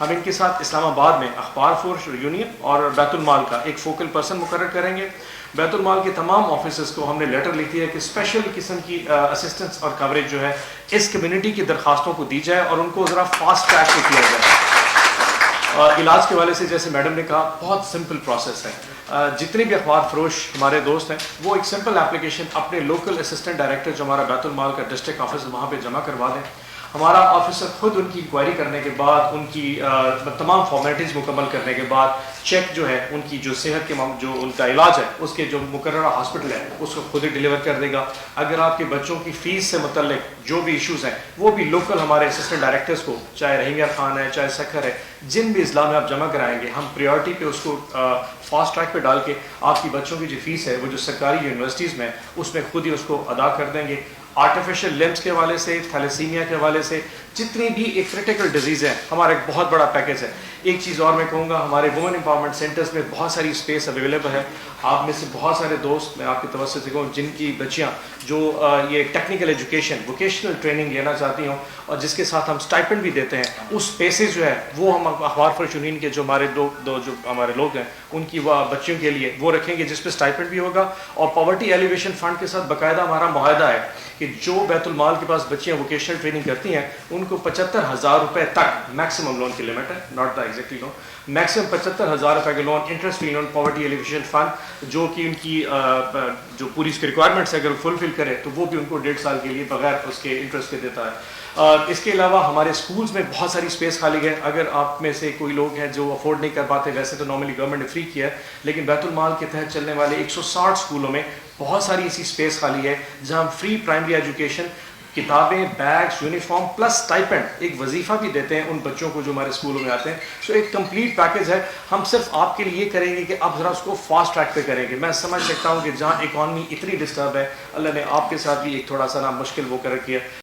ہم ان کے ساتھ اسلام آباد میں اخبار فروش یونین اور بیت المال کا ایک فوکل پرسن مقرر کریں گے۔ بیت المال کے تمام آفیسز کو ہم نے لیٹر لکھی ہے کہ اسپیشل قسم کی اسسٹنس اور کوریج جو ہے اس کمیونٹی کی درخواستوں کو دی جائے اور ان کو ذرا فاسٹ ٹریک پہ کیا جائے۔ علاج کے والے سے جیسے میڈم نے کہا بہت سمپل پروسیس ہے۔ جتنے بھی اخبار فروش ہمارے دوست ہیں وہ ایک سمپل اپلیکیشن اپنے لوکل اسسٹنٹ ڈائریکٹر جو ہمارا بیت المال کا ڈسٹرکٹ آفس وہاں پہ جمع کروا دیں۔ ہمارا آفیسر خود ان کی انکوائری کرنے کے بعد ان کی تمام فارمیلٹیز مکمل کرنے کے بعد چیک جو ہے ان کی جو صحت کے جو ان کا علاج ہے اس کے جو مقررہ ہاسپٹل ہے اس کو خود ہی ڈیلیور کر دے گا۔ اگر آپ کے بچوں کی فیس سے متعلق جو بھی ایشوز ہیں وہ بھی لوکل ہمارے اسسٹنٹ ڈائریکٹرز کو، چاہے رحیم یار خان ہے چاہے سکھر ہے، جن بھی اضلاع میں آپ جمع کرائیں گے ہم پریورٹی پہ اس کو فاسٹ ٹریک پہ ڈال کے آپ کی بچوں کی جو فیس ہے وہ جو سرکاری یونیورسٹیز میں اس میں خود ہی اس کو ادا کر دیں گے۔ آرٹیفیشل لمبس کے حوالے سے، تھیلیسیمیا کے حوالے سے، جتنی بھی ایک کریٹیکل ڈیزیز ہے ہمارا ایک بہت بڑا پیکیج ہے۔ ایک چیز اور میں کہوں گا، ہمارے وومن امپاورمنٹ سینٹرز میں بہت ساری اسپیس اویلیبل ہے۔ آپ میں سے بہت سارے دوست، میں آپ کی توسط سے کہوں، جن کی بچیاں جو یہ ٹیکنیکل ایجوکیشن ووکیشنل ٹریننگ لینا چاہتی ہوں اور جس کے ساتھ ہم اسٹائپنڈ بھی دیتے ہیں، اس اسپیسز جو ہے وہ ہم اخبار فروش یونین کے جو ہمارے دو جو ہمارے لوگ ہیں ان کی بچیوں کے لیے وہ رکھیں گے جس پہ اسٹائپنڈ بھی ہوگا، اور پاورٹی ایلیویشن فنڈ کے ساتھ باقاعدہ ہمارا معاہدہ ہے کہ جو بیت المال کے پاس بچیاں ووکیشنل ٹریننگ کرتی ہیں ان کو 75,000 روپے تک میکسیمم لون کی لمٹ ہے، not the exactly loan, maximum 75,000 روپے کے loan, interest free loan, poverty alleviation fund, جو کہ ان کی جو پوری اس کی ریکوائرمنٹس ہے اگر وہ فلفل کرے تو وہ بھی ان کو 1.5 سال کے لیے بغیر اس کے انٹرسٹ کے دیتا ہے۔ اس کے علاوہ ہمارے اسکولز میں بہت ساری اسپیس خالی ہے۔ اگر آپ میں سے کوئی لوگ ہیں جو افورڈ نہیں کر پاتے، ویسے تو نارملی گورنمنٹ نے فری کیا ہے، لیکن بیت المال کے تحت چلنے والے 160 اسکولوں میں بہت ساری ایسی اسپیس خالی ہے جہاں ہم فری پرائمری ایجوکیشن، کتابیں، بیگس، یونیفارم پلس اسٹائپنڈ ایک وظیفہ بھی دیتے ہیں ان بچوں کو جو ہمارے اسکولوں میں آتے ہیں۔ سو ایک کمپلیٹ پیکیج ہے۔ ہم صرف آپ کے لیے یہ کریں گے کہ آپ ذرا اس کو فاسٹ ٹریک پہ کریں گے۔ میں سمجھ سکتا ہوں کہ جہاں اکانومی اتنی ڈسٹرب ہے، اللہ نے آپ کے ساتھ بھی ایک تھوڑا سا نا مشکل وہ کر رکھی ہے۔